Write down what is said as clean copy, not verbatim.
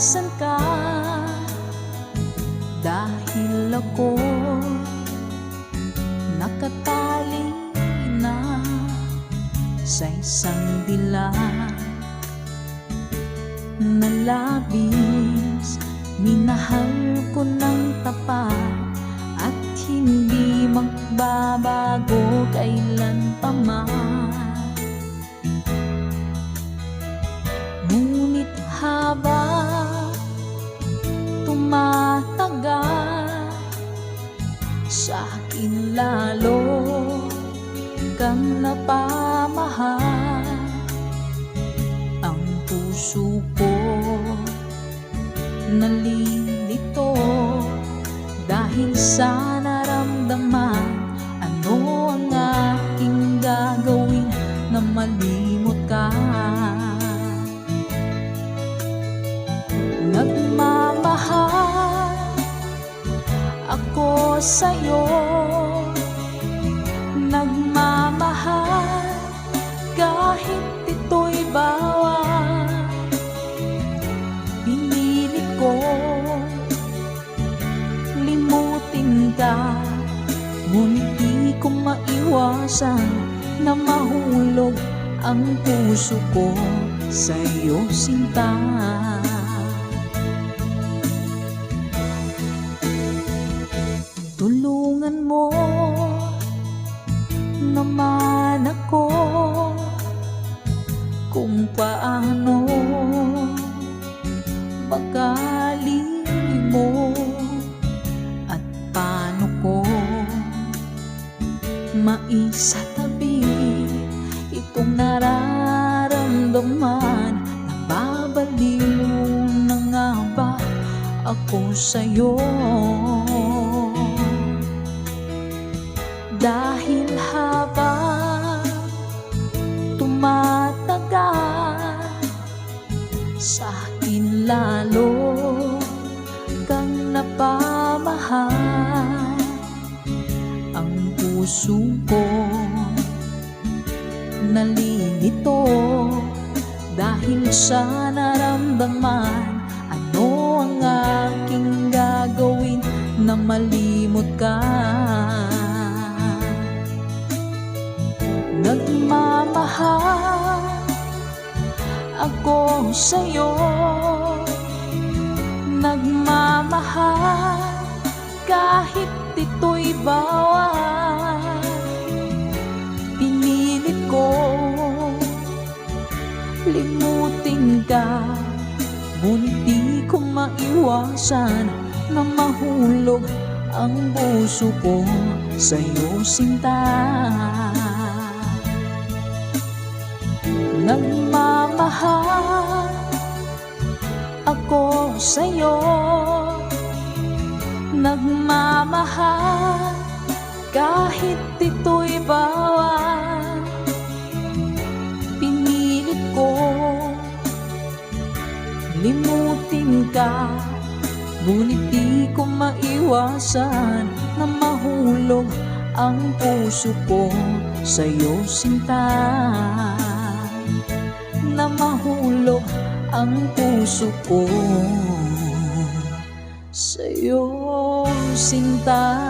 nasan ka? Dahil ako nakatali na sa isang dilag na labis. Minahal ko ng tapat at hindi magbabago kailan pa man. Ngunit habang tumatagal, sa akin lalo kang napamahal. Ang puso ko nalilito dahil sa naramdaman. Ano ang aking gagawin na malimot ka? Nagmamahal ako sa'yo, nagmamahal kahit ito'y bawal. Pinilit ko limutin ka, ngunit di ko maiwasan na mahulog ang puso ko sa'yo, sinta. Tulungan mo naman ako kung paano makalimo at paano ko maisatabi itong nararamdaman. Nababaliw na nga ba ako sa'yo? Dahil habang tumatagal, sa akin lalo kang napamahal. Ang puso ko nalilito dahil sa naramdaman. Ano ang aking gagawin na malimot ka? Nagmamahal ako sa'yo, nagmamahal kahit ito'y bawal. Pinilit ko limutin ka, ngunit di ko maiwasan na mahulog ang puso ko sa'yo, sinta. Nagmamahal ako sa'yo, nagmamahal kahit ito'y bawal. Pinilit ko limutin ka, ngunit di ko maiwasan na mahulog ang puso ko sa'yo, sinta. Na mahulog ang puso ko sa'yo, sinta.